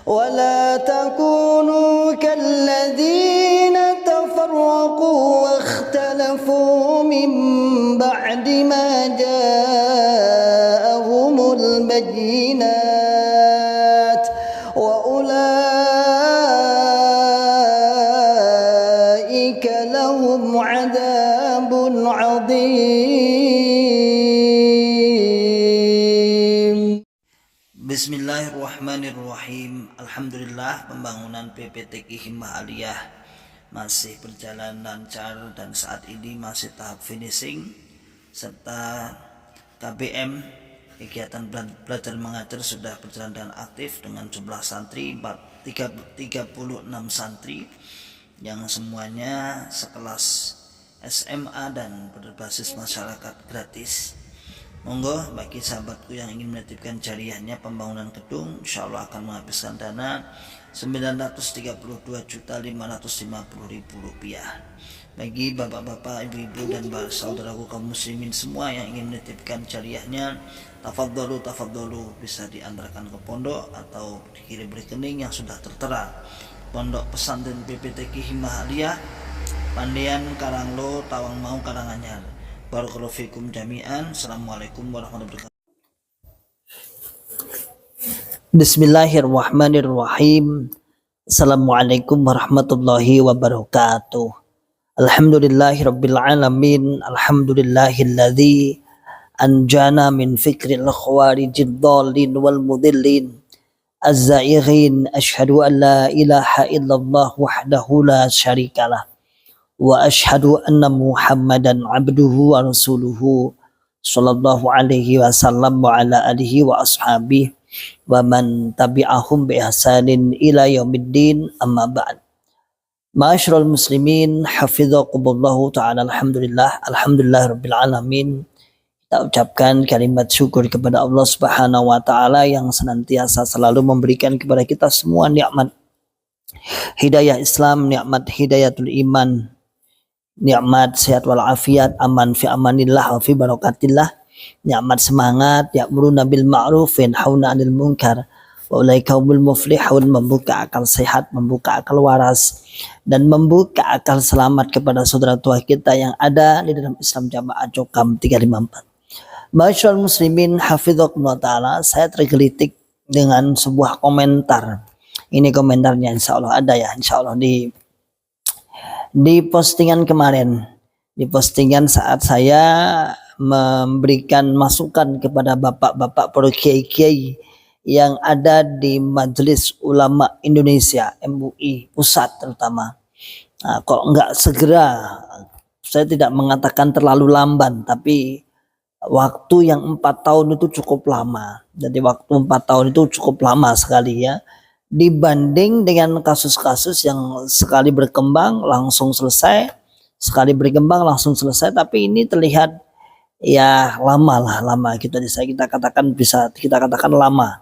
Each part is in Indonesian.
ولا تكونوا كالذين تفرقوا واختلفوا من بعد ما جاءهم البينات وأولئك لهم عذاب عظيم. Bismillahirrahmanirrahim. Alhamdulillah, pembangunan PPTQ Himmah Aliyah masih berjalan lancar dan saat ini masih tahap finishing, serta KBM kegiatan belajar mengajar sudah berjalan dengan aktif dengan jumlah santri 36 santri yang semuanya sekelas SMA dan berbasis masyarakat gratis. Monggo bagi sahabatku yang ingin menitipkan jariahnya pembangunan gedung, insya Allah akan menghabiskan dana Rp932.550.000. Bagi bapak-bapak, ibu-ibu dan saudaraku kaum muslimin semua yang ingin menitipkan jariahnya, tafadhalu bisa diantarkan ke pondok atau dikirim rekening yang sudah tertera. Pondok Pesantren PPTQ Himmah Aliyah, Pandean, Karanglo, Tawangmau, Karanganyar. Barakallahu fikum jami'an. Assalamualaikum warahmatullahi wabarakatuh. Bismillahirrahmanirrahim. Assalamualaikum warahmatullahi wabarakatuh. Alhamdulillahirabbil alamin. Alhamdulillahilladzi anjana min fikril khawarijid dhalin wal mudillin az-zaighin. Asyhadu an la ilaha illallah wahdahu la syarikalah wa asyhadu anna Muhammadan abduhu wa rasuluhu sallallahu alaihi wasallam wa ala alihi wa ashabihi wa man tabi'ahum bi ihsanin ila yaumiddin, amma ba'd. Ma'asyiral muslimin, hafizakumullahu ta'ala. Alhamdulillah rabbil alamin. Kita ucapkan kalimat syukur kepada Allah Subhanahu wa taala yang senantiasa selalu memberikan kepada kita semua nikmat hidayah Islam, nikmat hidayatul iman, nikmat sehat walafiat, aman fi amanillah wa fi barakatillah, nikmat semangat, ya'muruna bil ma'ruf wa yanhauna 'anil munkar wa ulaika humul muflihun, membuka akal sehat, membuka akal waras, dan membuka akal selamat kepada saudara tua kita yang ada di dalam Islam Jamaah Cokam 354. Ma'asyiral muslimin, hafizakumullah ta'ala. Saya tergelitik dengan sebuah komentar. Ini komentarnya, insya Allah ada ya, insya Allah di postingan kemarin, di postingan saat saya memberikan masukan kepada bapak-bapak para kiai-kiai yang ada di Majelis Ulama Indonesia MUI pusat terutama. Nah, kok enggak segera, saya tidak mengatakan terlalu lamban, tapi waktu yang 4 tahun itu cukup lama. Jadi waktu 4 tahun itu cukup lama sekali ya, dibanding dengan kasus-kasus yang sekali berkembang langsung selesai, sekali berkembang langsung selesai. Tapi ini terlihat ya lama kita bisa kita katakan lama,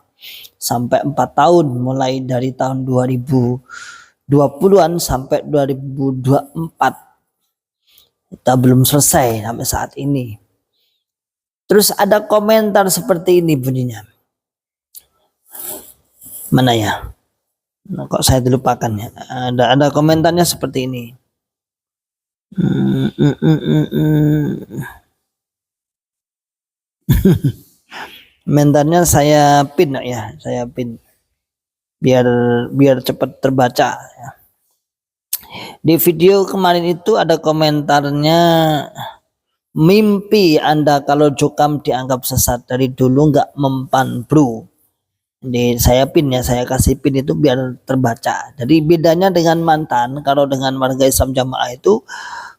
sampai 4 tahun, mulai dari tahun 2020-an sampai 2024 kita belum selesai sampai saat ini. Terus ada komentar seperti ini bunyinya, mana ya? Nah, kok saya dilupakan ya. Ada komentarnya seperti ini. Komentarnya saya pin ya, saya pin biar cepat terbaca ya. Di video kemarin itu ada komentarnya, mimpi Anda kalau Jokam dianggap sesat dari dulu nggak mempan bro. Di saya pin ya, saya kasih pin itu biar terbaca. Jadi bedanya dengan mantan, kalau dengan warga Islam Jamaah itu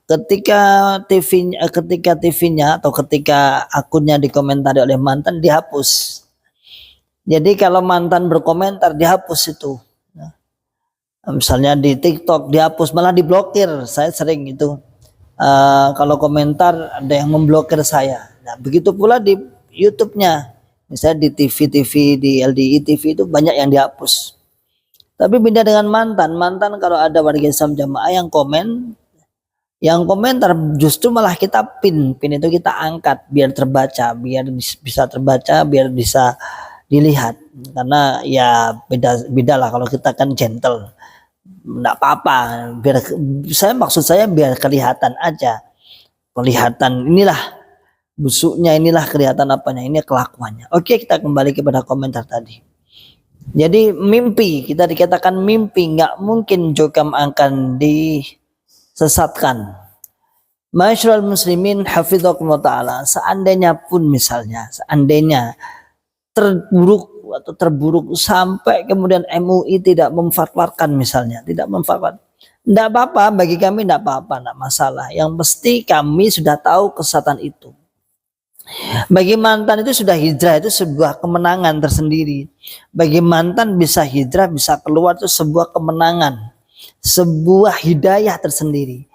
ketika TV-nya atau ketika akunnya dikomentari oleh mantan dihapus. Jadi kalau mantan berkomentar dihapus itu. Misalnya di TikTok dihapus, malah diblokir. Saya sering itu kalau komentar ada yang memblokir saya. Nah, begitu pula di YouTube-nya. Misalnya di TV, di LDI TV itu banyak yang dihapus. Tapi beda dengan mantan kalau ada warga Islam Jamaah yang komentar justru malah kita pin itu kita angkat biar terbaca, biar bisa terbaca, biar bisa dilihat, karena ya beda lah kalau kita kan gentle, nggak apa-apa, maksud saya biar kelihatan aja, kelihatan inilah busuknya, inilah kelihatan apanya, ini kelakuannya. Oke, kita kembali kepada komentar tadi. Jadi mimpi, kita dikatakan mimpi, nggak mungkin jokam akan disesatkan. Masyarul muslimin hafizakumullah ta'ala, seandainya pun misalnya, seandainya terburuk atau terburuk sampai kemudian MUI tidak memfatwakan misalnya, tidak memfatwakan, tidak apa-apa, bagi kami tidak apa-apa, tidak masalah. Yang pasti kami sudah tahu kesesatan itu. Bagi mantan itu sudah hijrah, itu sebuah kemenangan tersendiri. Bagi mantan bisa hijrah, bisa keluar, itu sebuah kemenangan, sebuah hidayah tersendiri.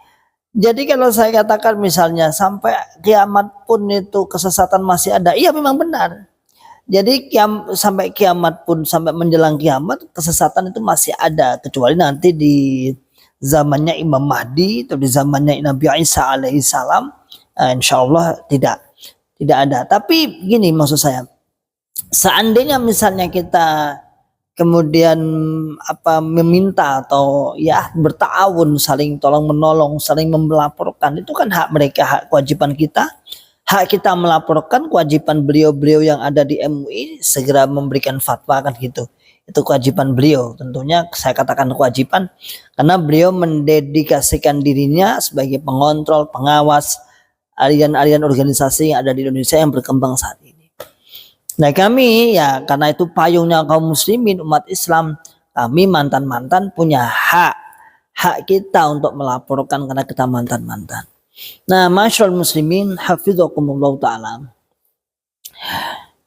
Jadi kalau saya katakan misalnya sampai kiamat pun itu kesesatan masih ada, iya memang benar. Jadi sampai kiamat pun, sampai menjelang kiamat, kesesatan itu masih ada, kecuali nanti di zamannya Imam Mahdi atau di zamannya Nabi Isa alaihissalam, insya Allah tidak ada. Tapi gini maksud saya, seandainya misalnya kita kemudian meminta atau ya bertawun, saling tolong menolong, saling melaporkan, itu kan hak mereka, hak kewajiban kita. Hak kita melaporkan, kewajiban beliau-beliau yang ada di MUI segera memberikan fatwa, kan gitu. Itu kewajiban beliau, tentunya saya katakan kewajiban karena beliau mendedikasikan dirinya sebagai pengontrol, pengawas aliran-aliran organisasi yang ada di Indonesia yang berkembang saat ini. Nah kami ya, karena itu payungnya kaum muslimin, umat Islam, kami mantan-mantan punya hak kita untuk melaporkan karena kita mantan-mantan. Nah masyarul muslimin hafizakumullah ta'ala,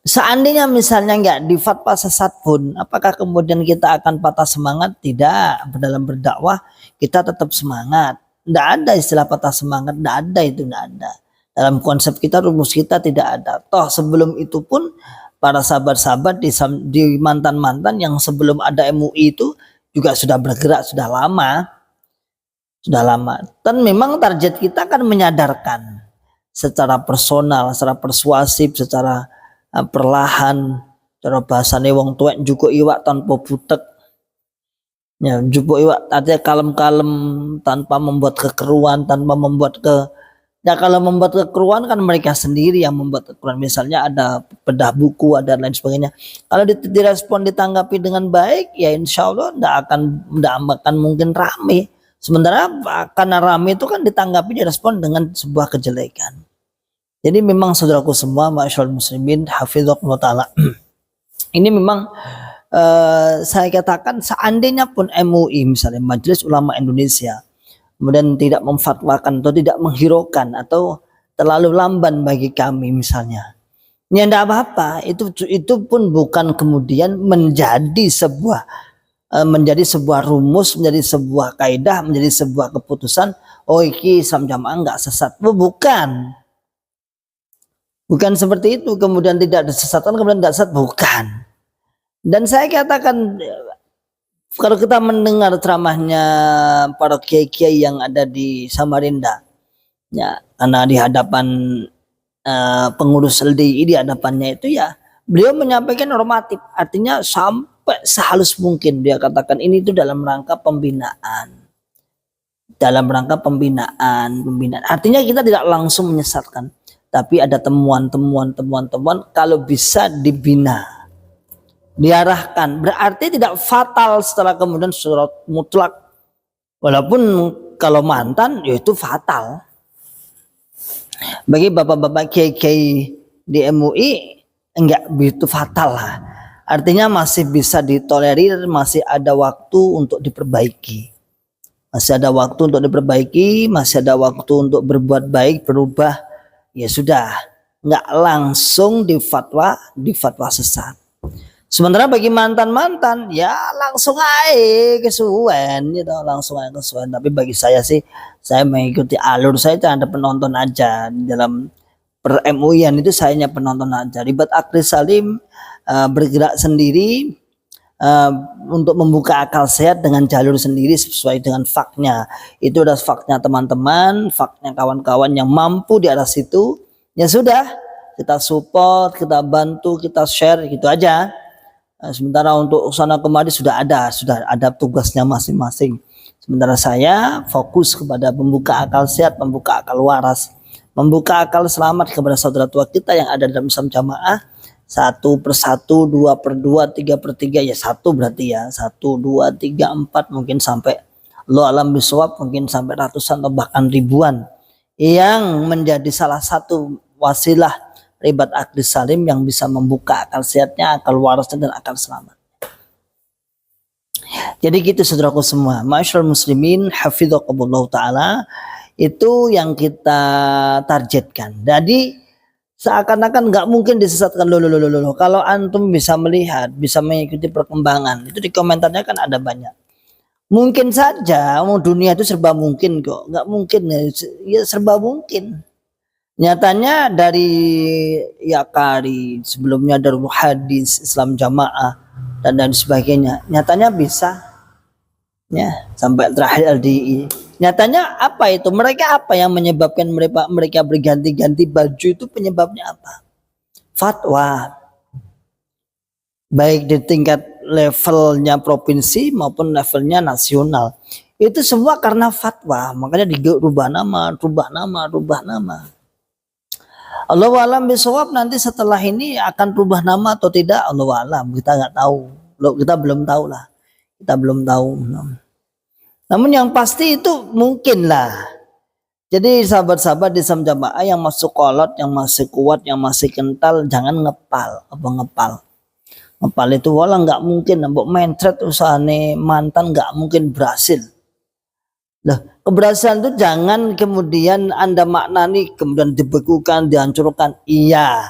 seandainya misalnya nggak difatwa sesat pun, apakah kemudian kita akan patah semangat? Tidak. Dalam berdakwah kita tetap semangat. Tidak ada istilah patah semangat, tidak ada itu, tidak ada. Dalam konsep kita, rumus kita tidak ada. Toh sebelum itu pun para sahabat-sahabat di mantan-mantan yang sebelum ada MUI itu juga sudah bergerak, sudah lama. Dan memang target kita kan menyadarkan secara personal, secara persuasif, secara perlahan, cara bahasane wong tuwek juga iwak tanpa butek. Ya, jupuk iwak artinya kalem-kalem, tanpa membuat kekeruan, tanpa membuat ya kalau membuat kekeruan kan mereka sendiri yang membuat kekeruan. Misalnya ada bedah buku, ada lain sebagainya. Kalau direspon, ditanggapi dengan baik, ya insya Allah tidak akan mungkin rame. Sementara karena rame itu kan ditanggapi, direspon dengan sebuah kejelekan. Jadi memang saudaraku semua, masyaallah muslimin hafizakumullah ta'ala, ini memang saya katakan seandainya pun MUI misalnya Majelis Ulama Indonesia kemudian tidak memfatwakan atau tidak menghiraukan atau terlalu lamban bagi kami misalnya, ya tidak apa-apa, itu pun bukan kemudian menjadi sebuah rumus, menjadi sebuah kaidah, menjadi sebuah keputusan, oh iki Islam Jamaah enggak sesat. Bukan seperti itu, kemudian tidak ada sesatan kemudian enggak sesat, bukan. Dan saya katakan, kalau kita mendengar ceramahnya para kiai-kiai yang ada di Samarinda, ya, karena di hadapan pengurus LDI, di hadapannya itu ya, beliau menyampaikan normatif, artinya sampai sehalus mungkin dia katakan ini itu dalam rangka pembinaan. Artinya kita tidak langsung menyesatkan, tapi ada temuan kalau bisa dibina, diarahkan, berarti tidak fatal setelah kemudian surat mutlak. Walaupun kalau mantan yaitu fatal. Bagi bapak-bapak kiai-kiai di MUI enggak begitu fatal lah. Artinya masih bisa ditolerir, masih ada waktu untuk diperbaiki. Masih ada waktu untuk berbuat baik, berubah. Ya sudah, enggak langsung difatwa sesat. Sementara bagi mantan-mantan ya langsung aja kesuwen gitu, Tapi bagi saya sih, saya mengikuti alur saya, ada penonton aja di dalam per MUI-an itu, saya hanya penonton aja. Ribat Akli Salim bergerak sendiri untuk membuka akal sehat dengan jalur sendiri sesuai dengan faknya. Itu adalah faknya teman-teman, faknya kawan-kawan yang mampu di arah situ. Ya sudah, kita support, kita bantu, kita share gitu aja. Sementara untuk sana kemari sudah ada tugasnya masing-masing. Sementara saya fokus kepada membuka akal sehat, membuka akal waras, membuka akal selamat kepada saudara tua kita yang ada dalam Islam Jamaah. 1/1, 2/2, 3/3, ya 1 berarti ya 1, 2, 3, 4 mungkin sampai Allah alam bisawab, mungkin sampai ratusan atau bahkan ribuan yang menjadi salah satu wasilah ribat akdi salim yang bisa membuka akal sehatnya, akal warasnya dan akal selamat. Jadi gitu saudaraku semua, ma'asyiral muslimin hafidzakumullah taala, itu yang kita targetkan. Jadi seakan-akan nggak mungkin disesatkan. Loh. Kalau antum bisa melihat, bisa mengikuti perkembangan, itu di komentarnya kan ada banyak. Mungkin saja, dunia itu serba mungkin kok. Nggak mungkin ya serba mungkin. Nyatanya dari Yakari, sebelumnya Darul Hadis, Islam Jamaah dan sebagainya, nyatanya bisa. Ya, sampai terakhir LDI. Nyatanya apa itu? Mereka apa yang menyebabkan mereka berganti-ganti baju itu, penyebabnya apa? Fatwa. Baik di tingkat levelnya provinsi maupun levelnya nasional. Itu semua karena fatwa. Makanya dirubah nama. Allah alam bisawab, nanti setelah ini akan rubah nama atau tidak, Allah alam, kita nggak tahu. Kita belum tahu lah. Namun yang pasti itu mungkin lah. Jadi sahabat-sahabat di Islam Jamaah yang masuk kolot, yang masih kuat, yang masih kental, jangan ngepal. Ngepal itu wala nggak mungkin, mbok mentret usahane mantan nggak mungkin berhasil. Lah, keberhasilan itu jangan kemudian Anda maknani kemudian dibekukan, dihancurkan. Iya,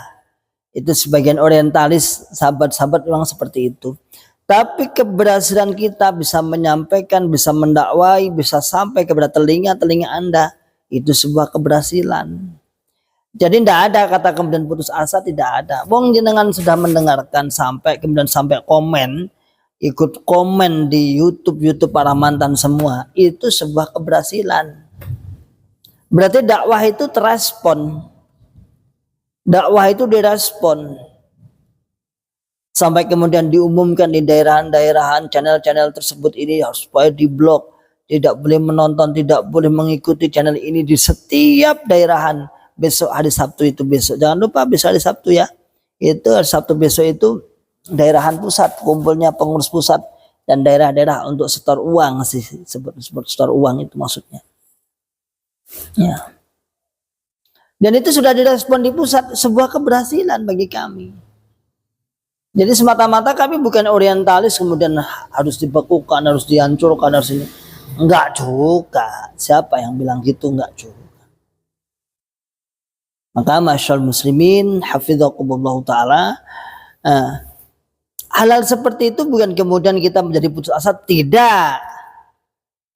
itu sebagian orientalis sahabat-sahabat memang seperti itu. Tapi keberhasilan kita bisa menyampaikan, bisa mendakwai, bisa sampai kepada telinga Anda, itu sebuah keberhasilan. Jadi tidak ada kata kemudian putus asa, tidak ada. Wong jenengan sudah mendengarkan sampai kemudian sampai komen, ikut komen di YouTube para mantan semua, itu sebuah keberhasilan. Berarti dakwah itu terespon. Dakwah itu direspon. Sampai kemudian diumumkan di daerah-daerahan channel-channel tersebut ini harus supaya diblok, tidak boleh menonton, tidak boleh mengikuti channel ini di setiap daerahan. Besok hari Sabtu itu besok, jangan lupa besok hari Sabtu ya. Itu hari Sabtu besok itu daerahan pusat, kumpulnya pengurus pusat dan daerah-daerah untuk setor uang sih, sebut setor uang itu maksudnya. Ya. Dan itu sudah direspon di pusat, sebuah keberhasilan bagi kami. Jadi semata-mata kami bukan orientalis kemudian harus dibekukan, harus dihancurkan, harus ini. Enggak juga. Siapa yang bilang gitu? Enggak juga. Maka masyaallah muslimin hafidzakumullah taala, halal seperti itu bukan kemudian kita menjadi putus asa, tidak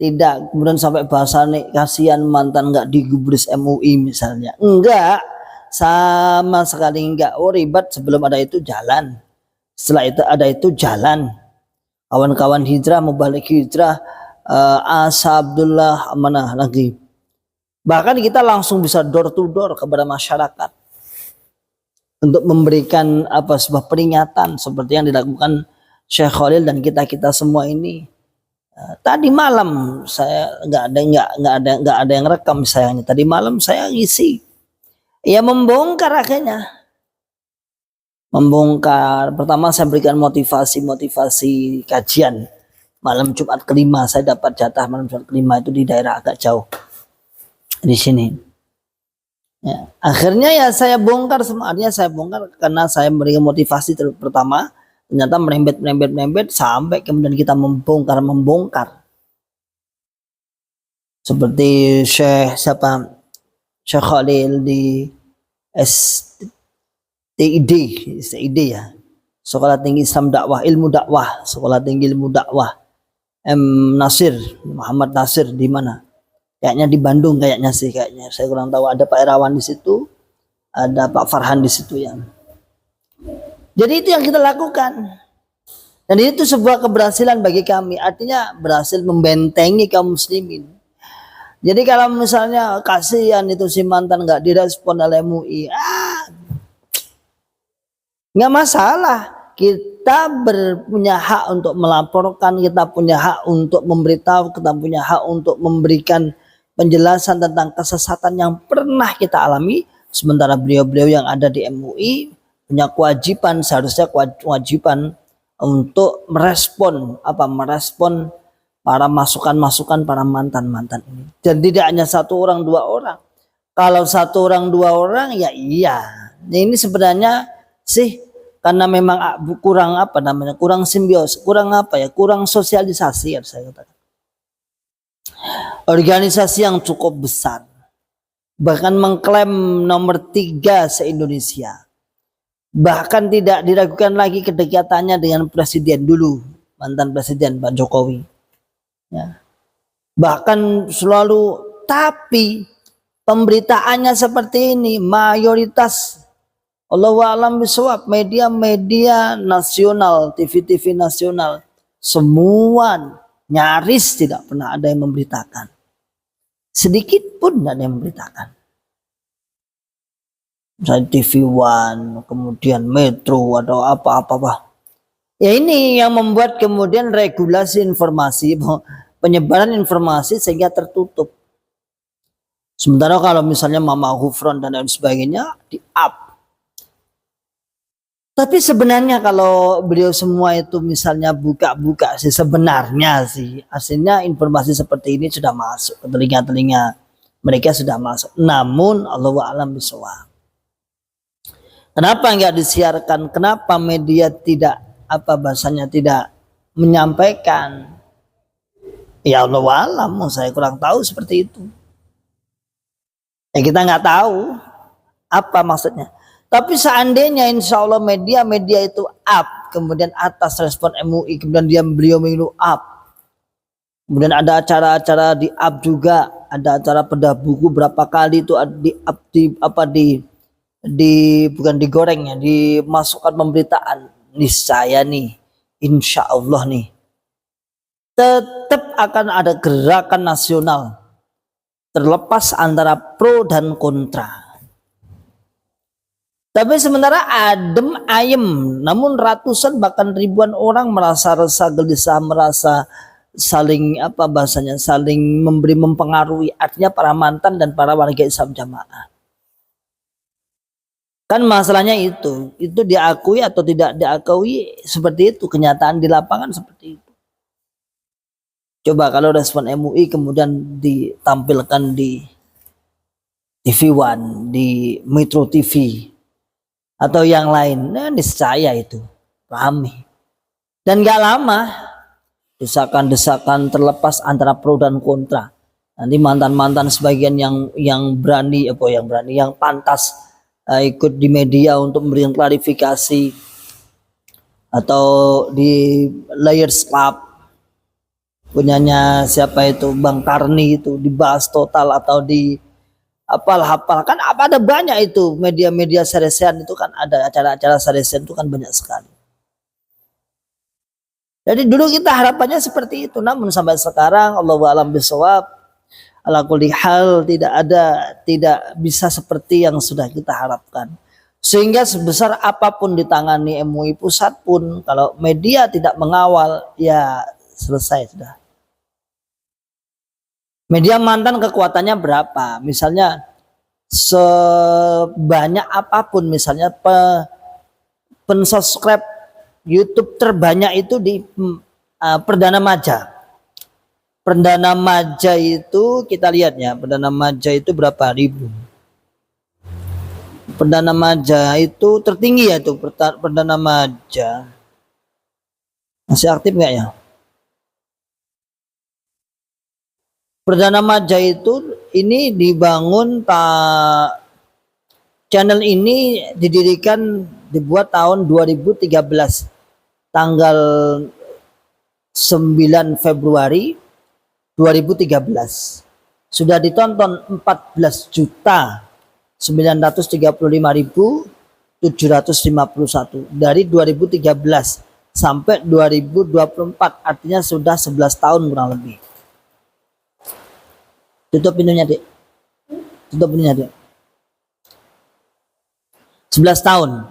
kemudian sampai bahasanya kasihan mantan enggak digubris MUI misalnya, enggak, sama sekali enggak. Ribat sebelum ada itu jalan, setelah itu ada itu jalan. Kawan-kawan hijrah, mubalik hijrah, Asa Abdullah, mana lagi, bahkan kita langsung bisa door to door kepada masyarakat untuk memberikan sebuah peringatan seperti yang dilakukan Syekh Khalil dan kita semua ini. Tadi malam saya nggak ada yang rekam sayangnya. Tadi malam saya ngisi, ya membongkar akhirnya. Membongkar. Pertama saya berikan motivasi kajian. Malam Jumat kelima saya dapat jatah malam Jumat kelima itu di daerah agak jauh di sini. Ya, akhirnya ya saya bongkar semua. Artinya saya bongkar karena saya memberikan motivasi pertama. Ternyata merembet sampai kemudian kita membongkar. Seperti Syekh Khalil di STID ya. Sekolah Tinggi Islam Dakwah, Ilmu Dakwah, Sekolah Tinggi Ilmu Dakwah. Muhammad Nasir di mana? Kayaknya di Bandung kayaknya. Saya kurang tahu. Ada Pak Erawan di situ, ada Pak Farhan di situ ya. Jadi itu yang kita lakukan. Dan itu sebuah keberhasilan bagi kami. Artinya berhasil membentengi kaum muslimin. Jadi kalau misalnya kasihan itu si mantan nggak direspon oleh MUI, Nggak masalah. Kita punya hak untuk melaporkan, kita punya hak untuk memberitahu, kita punya hak untuk memberikan penjelasan tentang kesesatan yang pernah kita alami. Sementara beliau-beliau yang ada di MUI punya kewajiban, seharusnya kewajiban untuk merespon para masukan-masukan para mantan-mantan ini. Dan tidak hanya satu orang, dua orang. Kalau satu orang, dua orang ya iya. Ini sebenarnya sih karena memang kurang kurang simbios, kurang sosialisasi, saya katakan. Organisasi yang cukup besar, bahkan mengklaim nomor 3 se-Indonesia, bahkan tidak diragukan lagi kedekatannya dengan presiden dulu, mantan presiden Pak Jokowi, ya. Bahkan selalu, tapi pemberitaannya seperti ini, mayoritas Allahu a'lam bishawab, media-media nasional, TV-TV nasional, semua nyaris tidak pernah ada yang memberitakan. Sedikit pun tidak ada yang memberitakan. Misalnya TV One, kemudian Metro atau apa-apa. Ya ini yang membuat kemudian regulasi informasi, penyebaran informasi sehingga tertutup. Sementara kalau misalnya Mama Hufron dan lain sebagainya di-up. Tapi sebenarnya kalau beliau semua itu misalnya buka-buka sih, sebenarnya sih aslinya informasi seperti ini sudah masuk ke telinga-telinga mereka, sudah masuk. Namun Allahu a'lam bishawab. Kenapa nggak disiarkan? Kenapa media tidak tidak menyampaikan? Ya Allahu a'lam, saya kurang tahu seperti itu. Ya kita nggak tahu apa maksudnya. Tapi seandainya insya Allah media-media itu up, kemudian atas respon MUI, kemudian beliau mengilu up, kemudian ada acara-acara di up juga, ada acara bedah buku berapa kali itu di up, bukan digoreng ya, dimasukkan pemberitaan. Niscaya nih, insya Allah nih, tetap akan ada gerakan nasional, terlepas antara pro dan kontra. Tapi sementara adem ayem, namun ratusan bahkan ribuan orang merasa resah, gelisah, merasa saling saling mempengaruhi, artinya para mantan dan para warga Islam jamaah. Kan masalahnya itu diakui atau tidak diakui, seperti itu kenyataan di lapangan, seperti itu. Coba kalau respon MUI kemudian ditampilkan di TV One, di Metro TV atau yang lain, nah niscaya itu ramai. Dan gak lama desakan-desakan terlepas antara pro dan kontra. Nanti mantan-mantan sebagian yang berani yang pantas ikut di media untuk memberikan klarifikasi, atau di Layers Club punyanya siapa itu Bang Karni itu dibahas total, atau di hafal kan ada banyak itu media-media seresian itu kan, ada acara-acara seresian itu kan banyak sekali. Jadi dulu kita harapannya seperti itu, namun sampai sekarang Allahu a'lam bishawab, ala kulli hal tidak bisa seperti yang sudah kita harapkan. Sehingga sebesar apapun ditangani MUI pusat pun, kalau media tidak mengawal, ya selesai sudah. Media mantan kekuatannya berapa? Misalnya sebanyak apapun, misalnya pensubscribe YouTube terbanyak itu di Perdana Maja. Perdana Maja itu kita lihat ya, Perdana Maja itu berapa ribu. Perdana Maja itu tertinggi ya itu, Perdana Maja. Masih aktif nggak ya? Perdana Maja itu ini dibangun, channel ini dibuat tahun 2013, tanggal 9 Februari 2013. Sudah ditonton 14.935.751 dari 2013 sampai 2024, artinya sudah 11 tahun kurang lebih. Tutup pintunya, Dek. 11 tahun.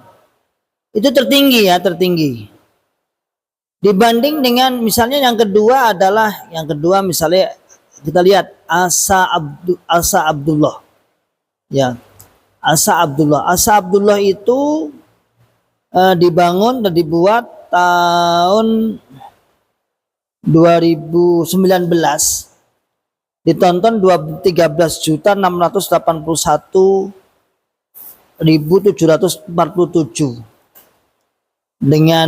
Itu tertinggi ya, tertinggi. Dibanding dengan misalnya yang kedua misalnya kita lihat Asa Abdullah. Ya, Asa Abdullah itu dibangun dan dibuat tahun 2019, ditonton 13.681.747 dengan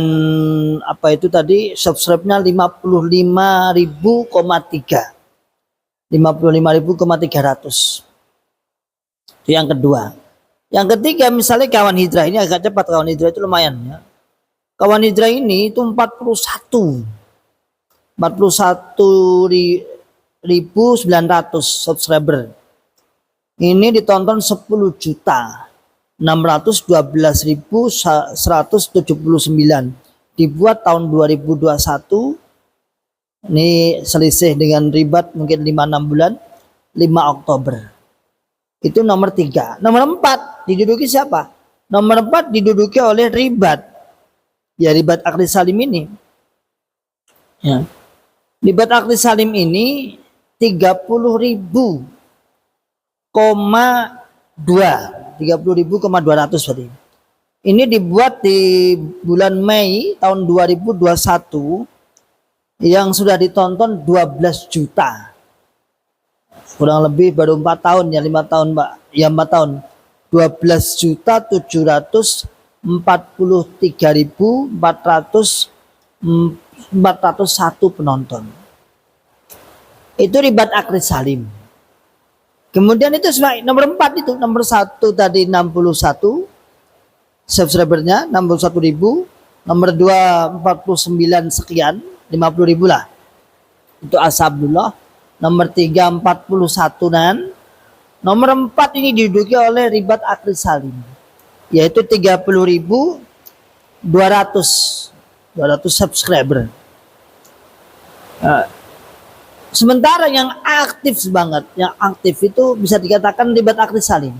apa itu tadi subscribe-nya 55.300. Itu yang kedua. Yang ketiga misalnya Kawan Hijrah, ini agak cepat. Kawan Hijrah itu lumayan ya. Kawan Hijrah ini itu 41.900 subscriber. Ini ditonton 10.612.179. Dibuat tahun 2021. Ini selisih dengan ribat mungkin 5-6 bulan. 5 Oktober. Itu nomor 3. Nomor 4 diduduki siapa? Nomor 4 diduduki oleh Ribat. Ya, Ribat Akli Salim ini. Ya. Ribat Akli Salim ini 30.000,200 berarti. Ini dibuat di bulan Mei tahun 2021 yang sudah ditonton 12 juta. Kurang lebih baru 4 tahun ya, 5 tahun Mbak. Ya 4 tahun. 12.743.401 penonton. Itu Ribat Akli Salim. Kemudian itu nomor 4 itu, nomor 1 tadi 61 subscribernya 61.000, nomor 2 49 sekian, 50.000 lah. Itu Asa Abdullah. Nomor 3 41-an. Nomor 4 ini diduduki oleh Ribat Akli Salim, yaitu 30.200 subscriber. Sementara yang aktif banget, yang aktif itu bisa dikatakan Ribat Akli Salim.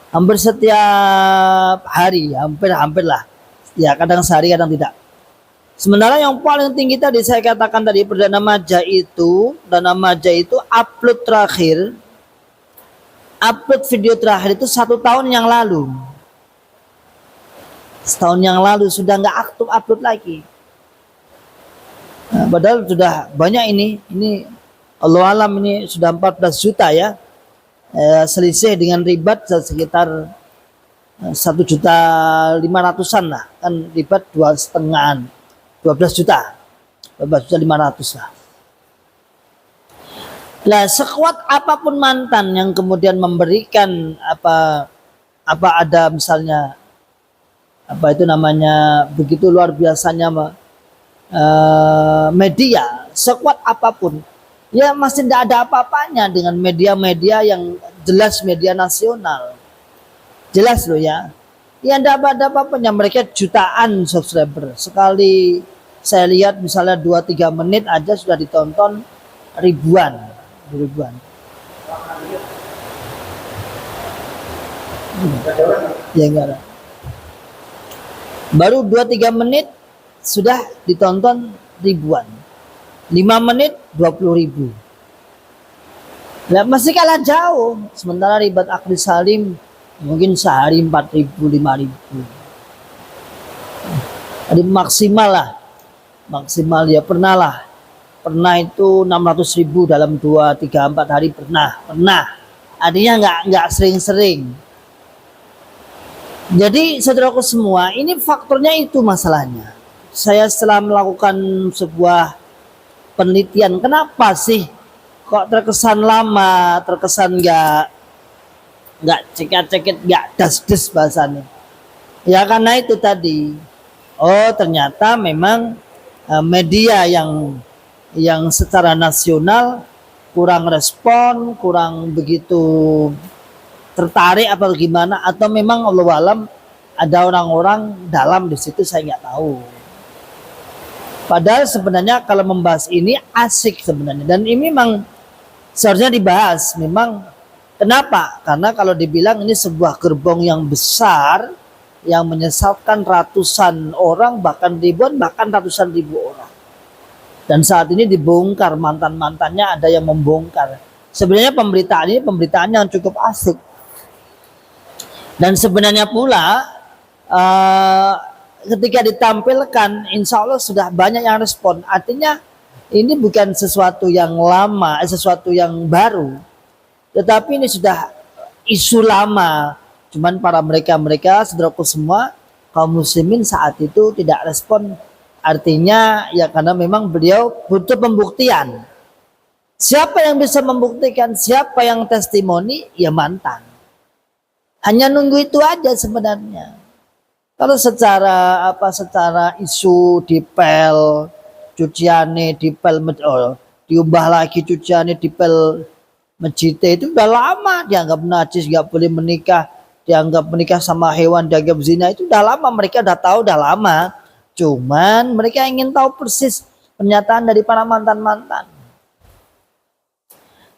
Hampir setiap hari, hampir lah. Ya, kadang sehari, kadang tidak. Sementara yang paling tinggi tadi saya katakan tadi Perdana Majah itu upload video terakhir itu 1 tahun yang lalu. Setahun yang lalu sudah nggak aktif upload lagi. Nah, padahal sudah banyak ini Allah alam ini sudah 14 juta ya. Selisih dengan Ribat sekitar 1.500.000-an lah, kan Ribat 2,5-an. 12.500.000 lah. Lah sekuat apapun mantan yang kemudian memberikan apa ada misalnya apa itu namanya begitu luar biasanya media, sekuat apapun ya masih tidak ada apa-apanya dengan media-media yang jelas media nasional. Jelas loh ya. Ya tidak ada apa-apanya, mereka jutaan subscriber. Sekali saya lihat misalnya 2-3 menit aja sudah ditonton ribuan. Ya enggak ada. Baru 2-3 menit sudah ditonton ribuan. 5 menit 20.000. Nah, masih kalah jauh. Sementara Ribat Akli Salim mungkin sehari 4.000, 5.000. Jadi maksimal ya pernah itu 600.000 dalam 2, 3, 4 hari pernah. Artinya nggak sering-sering. Jadi saudaraku semua, ini faktornya itu masalahnya. Saya setelah melakukan sebuah penelitian, kenapa sih kok terkesan lama, terkesan nggak cekit-cekit, nggak das-des bahasanya. Ya karena itu tadi. Oh ternyata memang media yang secara nasional kurang respon, kurang begitu tertarik apa gimana, atau memang Allah alam ada orang-orang dalam di situ, saya nggak tahu. Padahal sebenarnya kalau membahas ini asik sebenarnya, dan ini memang seharusnya dibahas. Memang kenapa? Karena kalau dibilang ini sebuah gerbong yang besar, yang menyesatkan ratusan orang, bahkan ribuan, bahkan ratusan ribu orang. Dan saat ini dibongkar, mantan-mantannya ada yang membongkar. Sebenarnya pemberitaan ini pemberitaan yang cukup asik. Dan sebenarnya pula ketika ditampilkan, insya Allah sudah banyak yang respon. Artinya ini bukan sesuatu yang lama, sesuatu yang baru, tetapi ini sudah isu lama. Cuman para mereka saudaraku semua, kaum muslimin saat itu tidak respon. Artinya ya karena memang beliau butuh pembuktian. Siapa yang bisa membuktikan, siapa yang testimoni, ya mantan. Hanya nunggu itu aja sebenarnya. Kalau secara isu dipel cuciane, dipel diubah lagi cuciane, dipel mejite, itu udah lama dianggap najis, nggak boleh menikah, dianggap menikah sama hewan, dianggap zina, itu udah lama, mereka udah tahu, udah lama. Cuman mereka ingin tahu persis pernyataan dari para mantan-mantan.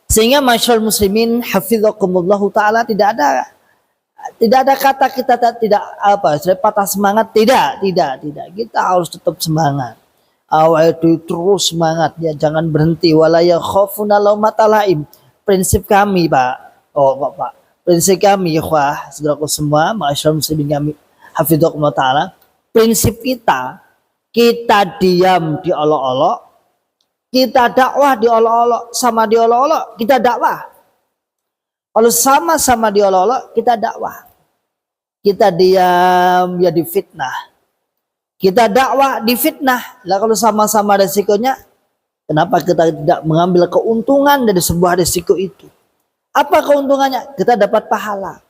Sehingga masyaallah muslimin hafizakumullahu taala, tidak ada kata kita tidak patah semangat, tidak. Kita harus tetap semangat. Awal itu terus semangat, ya jangan berhenti. Wala yakhafuna laumata laim. Prinsip kami, Pak. Prinsip kami, ikhwah, saudaraku semua, masyaallah muslimin kami hafizakumullahu taala. Prinsip kita diam di olok-olok, kita dakwah di olok-olok, sama di olok-olok kita dakwah. Kalau sama-sama di olok-olok kita dakwah. Kita diam ya di fitnah. Kita dakwah di fitnah. Lah kalau sama-sama resikonya, kenapa kita tidak mengambil keuntungan dari sebuah resiko itu? Apa keuntungannya? Kita dapat pahala.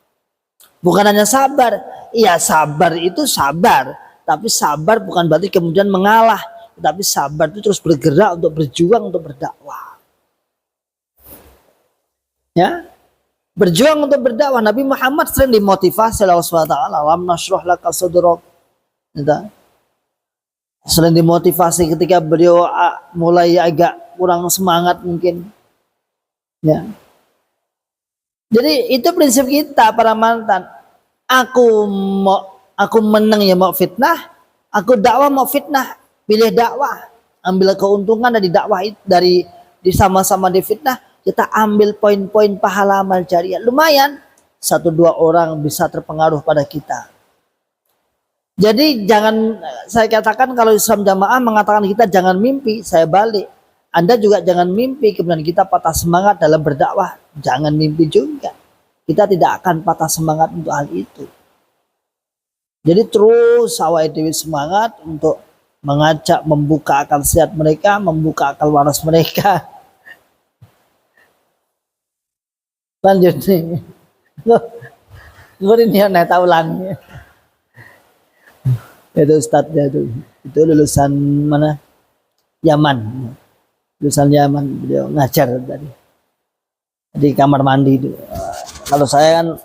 Bukan hanya sabar. Iya, sabar itu sabar. Tapi sabar bukan berarti kemudian mengalah. Tapi sabar itu terus bergerak untuk berjuang, untuk berdakwah. Ya, berjuang untuk berdakwah. Nabi Muhammad sering dimotivasi oleh Allah SWT. Alam nashrah laka sadrak. Sering dimotivasi ketika beliau mulai agak kurang semangat mungkin. Ya. Jadi itu prinsip kita para mantan. Aku menang ya mau fitnah, aku dakwah mau fitnah, pilih dakwah, ambil keuntungan dari dakwah itu, dari sama-sama di fitnah, kita ambil poin-poin pahala amal jariah. Lumayan 1-2 orang bisa terpengaruh pada kita. Jadi jangan, saya katakan kalau Islam Jamaah mengatakan kita jangan mimpi, saya balik. Anda juga jangan mimpi kemudian kita patah semangat dalam berdakwah. Jangan mimpi juga. Kita tidak akan patah semangat untuk hal itu. Jadi terus awal dewi semangat untuk mengajak, membuka akal sehat mereka, membuka akal waras mereka. Lanjut nih. Gue ini yang naik ulang. Itu ustadznya tuh. Itu lulusan mana? Yaman. Lulusan Yaman, beliau ngajar tadi. Di kamar mandi itu. Kalau saya kan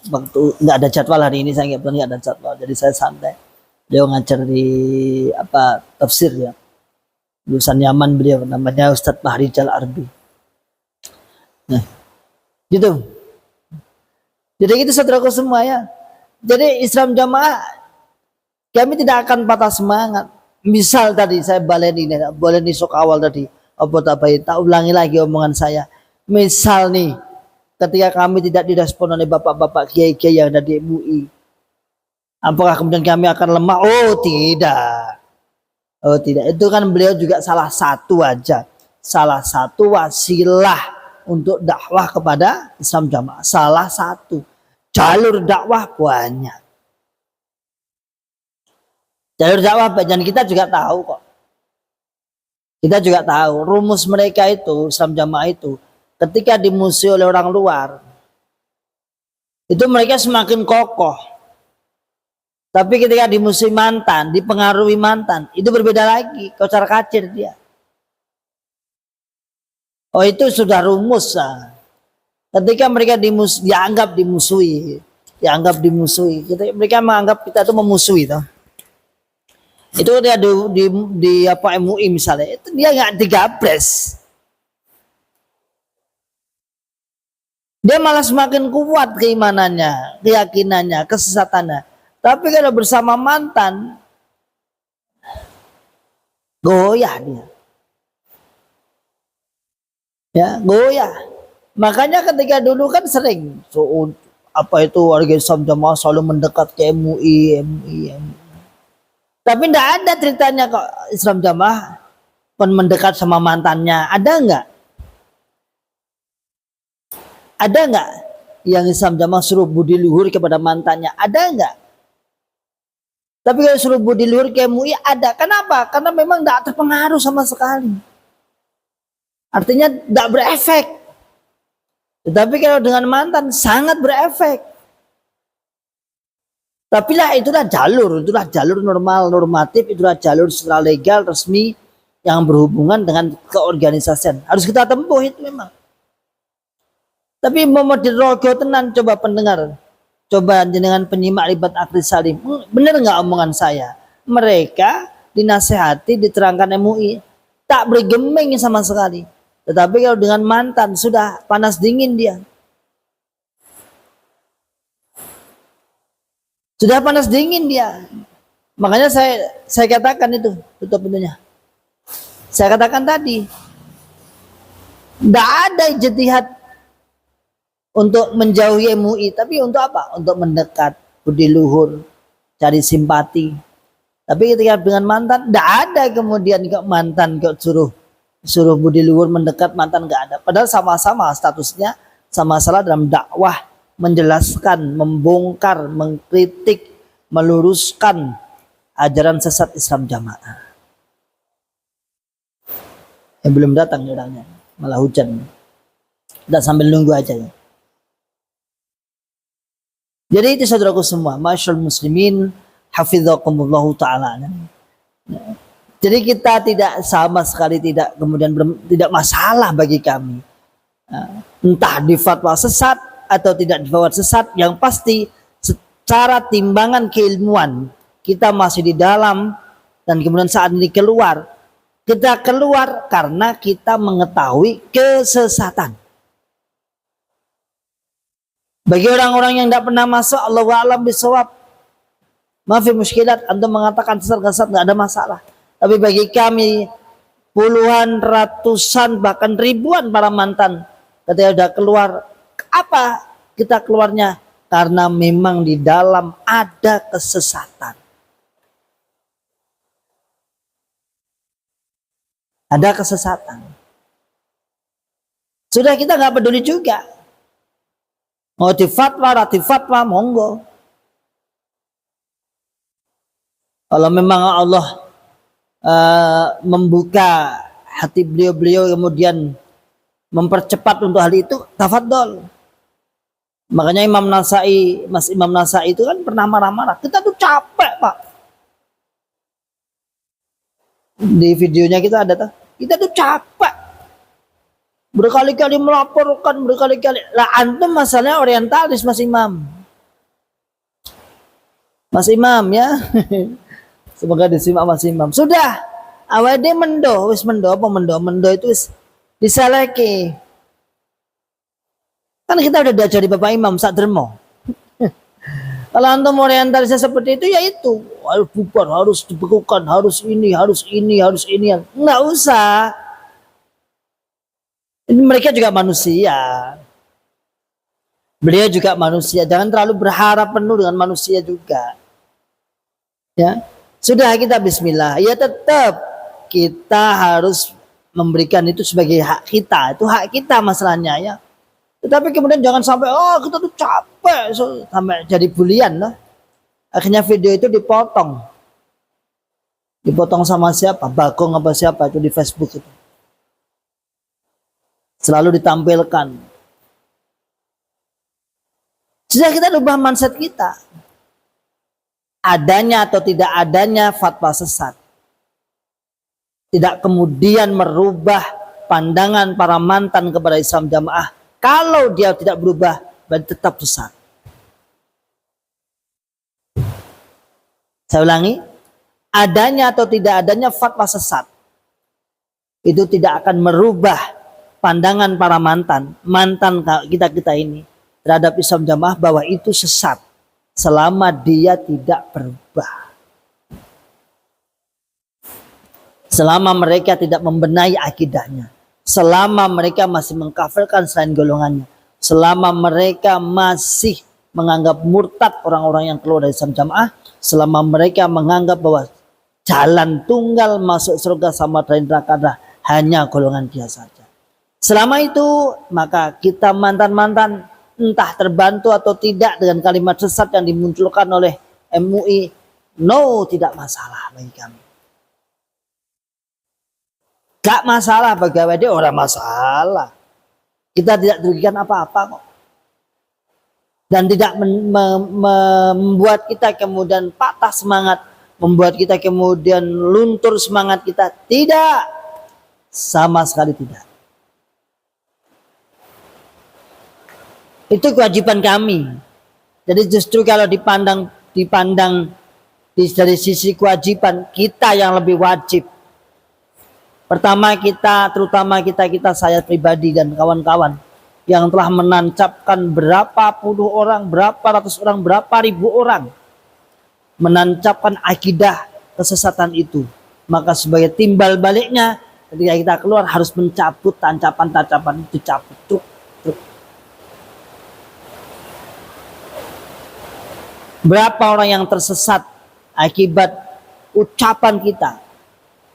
waktu nggak ada jadwal hari ini, saya nggak ada jadwal, jadi saya santai. Beliau ngajar di tafsir ya, lulusan Yaman, beliau namanya Ustadz Mahrijal Arbi. Nah, gitu. Jadi itu saudaraku semua ya. Jadi Islam Jamaah kami tidak akan patah semangat. Misal tadi saya boleh sok awal tadi, tak ulangi lagi omongan saya. Misal nih, ketika kami tidak direspon oleh bapak-bapak kiai-kiai yang ada di MUI, apakah kemudian kami akan lemah? Oh tidak. Itu kan beliau juga salah satu wasilah untuk dakwah kepada Islam Jamaah. Salah satu jalur dakwah banyak. Jalur dakwah dan kita juga tahu kok. Kita juga tahu rumus mereka itu, Islam Jamaah itu, ketika dimusuhi oleh orang luar, itu mereka semakin kokoh. Tapi ketika dimusuhi mantan, dipengaruhi mantan, itu berbeda lagi, kocar kacir dia. Oh itu sudah rumus. Ketika mereka dianggap dimusuhi, mereka menganggap kita itu memusuhi, toh. Itu dia di MUI misalnya, itu dia nggak digabres. Dia malah semakin kuat keimanannya, keyakinannya, kesesatannya. Tapi kalau bersama mantan, goyah dia. Ya, goyah. Makanya ketika dulu kan sering apa itu warga Islam Jamaah selalu mendekat ke MUI. Tapi tidak ada ceritanya kok Islam Jamaah mendekat sama mantannya. Ada nggak? Ada nggak yang Islam Jamaah suruh budi luhur kepada mantannya? Ada nggak? Tapi kalau suruh budi luhur ke MUI ada. Kenapa? Karena memang tidak terpengaruh sama sekali. Artinya tidak berefek. Tetapi kalau dengan mantan sangat berefek. Tapi lah itulah jalur normal, normatif, itulah jalur secara legal, resmi yang berhubungan dengan keorganisasian. Harus kita tempuh itu memang. Tapi mau dirogo tenan, coba pendengar. Coba dengan penyimak libat akli salim. Benar nggak omongan saya? Mereka dinasehati, diterangkan MUI. Tak bergeming sama sekali. Tetapi kalau dengan mantan sudah panas dingin dia. Sudah panas dingin dia. Makanya saya katakan itu, tutup pintunya. Saya katakan tadi, tidak ada ijtihad untuk menjauhi MUI, tapi untuk apa? Untuk mendekat, budi luhur, cari simpati. Tapi ketika dengan mantan, tidak ada kemudian kok mantan kok suruh budi luhur mendekat, mantan nggak ada. Padahal sama-sama statusnya sama-sama dalam dakwah, menjelaskan, membongkar, mengkritik, meluruskan ajaran sesat Islam Jamaah. Yang belum datang orangnya, malah hujan. Udah sambil nunggu aja ya. Jadi itu saudaraku semua, masyaallah muslimin, hafizakumullahu ta'ala. Jadi kita tidak sama sekali tidak kemudian tidak masalah bagi kami. Entah di fatwa sesat atau tidak di fatwa sesat, yang pasti secara timbangan keilmuan kita masih di dalam, dan kemudian saat ini keluar. Kita keluar karena kita mengetahui kesesatan. Bagi orang-orang yang tidak pernah masuk, Allahu a'lam bishawab, maafi muskilat, antum mengatakan sesat nggak ada masalah. Tapi bagi kami puluhan, ratusan, bahkan ribuan para mantan ketika sudah keluar, apa kita keluarnya? Karena memang di dalam ada kesesatan. Ada kesesatan. Sudah kita nggak peduli juga. Mau di fatwa, rati fatwa, monggo. Kalau memang Allah membuka hati beliau kemudian mempercepat untuk hal itu, tafadhol. Makanya Mas Imam Nasai itu kan pernah marah-marah. Kita tuh capek, Pak. Di videonya kita ada tuh. Kita tuh capek. Berkali-kali melaporkan, berkali-kali. Lah antum masalahnya orientalis Mas Imam. Mas Imam ya. Semoga disimak Mas Imam. Sudah. Awade mendo, wis mendo apa mendo? Mendo itu wis disaleke. Kan kita udah diajari Bapak Imam Sadremo. Kalau antum orientalisnya seperti itu, ya itu harus bubar, harus dibekukan, harus ini. Nggak usah. Ini mereka juga manusia. Beliau juga manusia. Jangan terlalu berharap penuh dengan manusia juga. Ya, sudah kita Bismillah. Ya tetap kita harus memberikan itu sebagai hak kita. Itu hak kita masalahnya ya. Tetapi kemudian jangan sampai kita tuh capek sampai jadi bulian lah. Akhirnya video itu dipotong. Dipotong sama siapa? Bagong apa siapa itu di Facebook itu. Selalu ditampilkan. Sudah kita ubah mindset kita. Adanya atau tidak adanya fatwa sesat. Tidak kemudian merubah pandangan para mantan kepada Islam Jamaah. Kalau dia tidak berubah, berarti tetap sesat. Saya ulangi, adanya atau tidak adanya fatwa sesat itu tidak akan merubah pandangan para mantan kita ini terhadap Islam Jamaah bahwa itu sesat. selama dia tidak berubah. Selama mereka tidak membenahi akidahnya, selama mereka masih mengkafirkan selain golongannya, selama mereka masih menganggap murtad orang-orang yang keluar dari Islam Jamaah, selama mereka menganggap bahwa jalan tunggal masuk surga sama dari neraka adalah hanya golongan dia saja. Selama itu maka kita mantan-mantan entah terbantu atau tidak dengan kalimat sesat yang dimunculkan oleh MUI, no, tidak masalah bagi kami. Gak masalah bagi dia, orang masalah. Kita tidak dirugikan apa-apa kok. Dan tidak membuat kita kemudian patah semangat, membuat kita kemudian luntur semangat kita. Tidak. Sama sekali tidak. Itu kewajiban kami. Jadi justru kalau dipandang dari sisi kewajiban, kita yang lebih wajib. Pertama terutama kita saya pribadi dan kawan-kawan yang telah menancapkan berapa puluh orang, berapa ratus orang, berapa ribu orang menancapkan akidah kesesatan itu. Maka sebagai timbal baliknya ketika kita keluar harus mencabut tancapan-tancapan itu, cabut truk. Berapa orang yang tersesat akibat ucapan kita.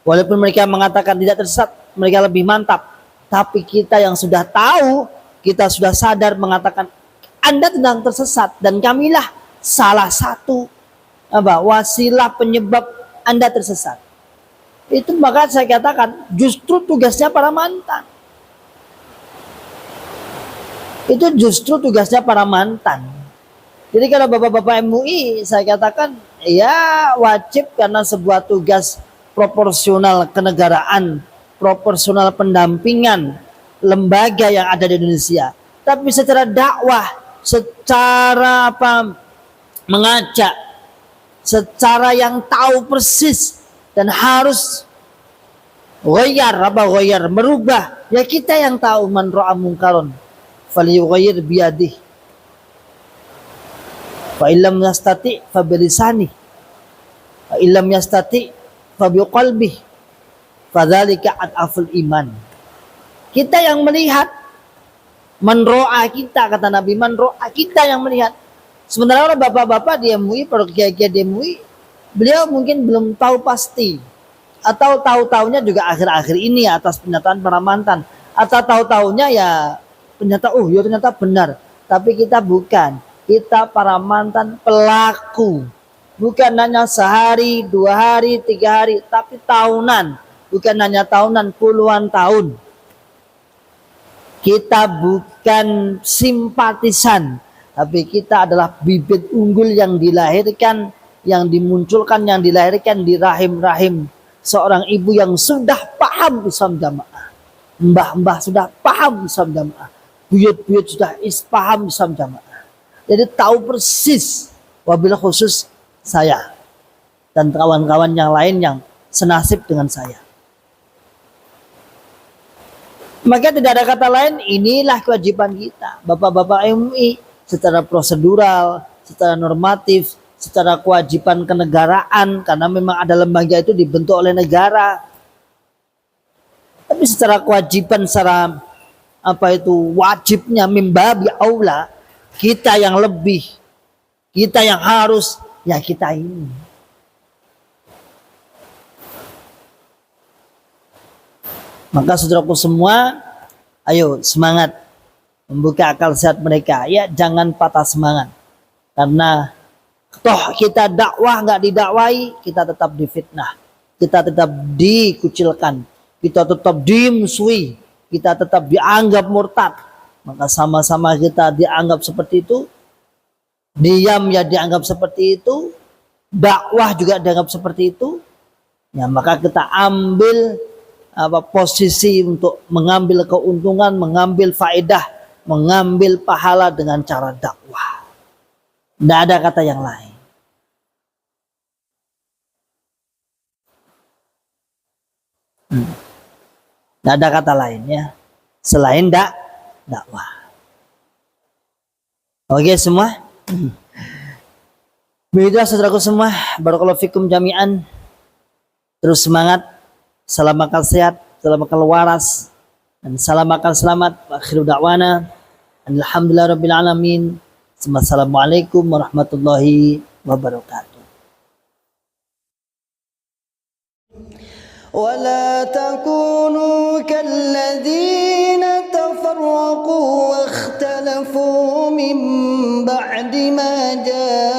Walaupun mereka mengatakan tidak tersesat, mereka lebih mantap. Tapi kita yang sudah tahu, kita sudah sadar mengatakan Anda sedang tersesat dan kamilah salah satu wasilah penyebab Anda tersesat. Itu maka saya katakan justru tugasnya para mantan. Itu justru tugasnya para mantan. Jadi kalau bapak-bapak MUI saya katakan ya wajib karena sebuah tugas proporsional kenegaraan, proporsional pendampingan lembaga yang ada di Indonesia. Tapi secara dakwah, secara mengajak, secara yang tahu persis dan harus merubah. Ya kita yang tahu man ra'a munkaron falyughayyir biyadihi. Fa illam yastati fa bilisani. Fa illam yastati fabiqalbih fadzalika adaful iman. Kita yang melihat, menroa kita, kata Nabi, menroa kita yang melihat. Sementara orang bapak-bapak di MUI, para kiai-kiai di MUI, beliau mungkin belum tahu pasti, atau tahu-tahunya juga akhir-akhir ini atas pernyataan para mantan, atau tahu-tahunya ya pernyataan ya ternyata benar, tapi kita bukan, kita para mantan pelaku. Bukan hanya sehari, 2 hari, 3 hari, tapi tahunan. Bukan hanya tahunan, puluhan tahun. Kita bukan simpatisan, tapi kita adalah bibit unggul yang dilahirkan, yang dimunculkan, yang dilahirkan di rahim-rahim seorang ibu yang sudah paham Islam Jamaah. Mbah-mbah sudah paham Islam Jamaah. Buyut-buyut sudah paham Islam Jamaah. Jadi tahu persis, wabil khusus saya dan kawan-kawan yang lain yang senasib dengan saya. Maka tidak ada kata lain, inilah kewajiban kita, bapak-bapak MUI, secara prosedural, secara normatif, secara kewajiban kenegaraan, karena memang ada lembaga itu dibentuk oleh negara. Tapi secara kewajiban, secara wajibnya mimbabi aula, kita yang lebih, kita yang harus, ya kita ini. Maka saudaraku semua, ayo semangat membuka akal sehat mereka. Ya jangan patah semangat. Karena toh kita dakwah nggak didakwai, kita tetap difitnah. Kita tetap dikucilkan. Kita tetap dimusuhi. Kita tetap dianggap murtad. Maka sama-sama kita dianggap seperti itu. Diam ya dianggap seperti itu. Dakwah juga dianggap seperti itu. Ya maka kita ambil posisi untuk mengambil keuntungan, mengambil faedah, mengambil pahala dengan cara dakwah. Tidak ada kata yang lain. Tidak ada kata lain ya, selain dakwah. Oke semua. Begitulah saudaraku semua, barakallahu fikum jami'an. Terus semangat, salam makan sehat, salam makan waras, dan salam makan selamat. Akhiru da'wana alhamdulillah rabbil alamin. Assalamualaikum warahmatullahi wabarakatuh. ولا تكونوا كالذين تفرقوا واختلفوا من بعد ما جاءهم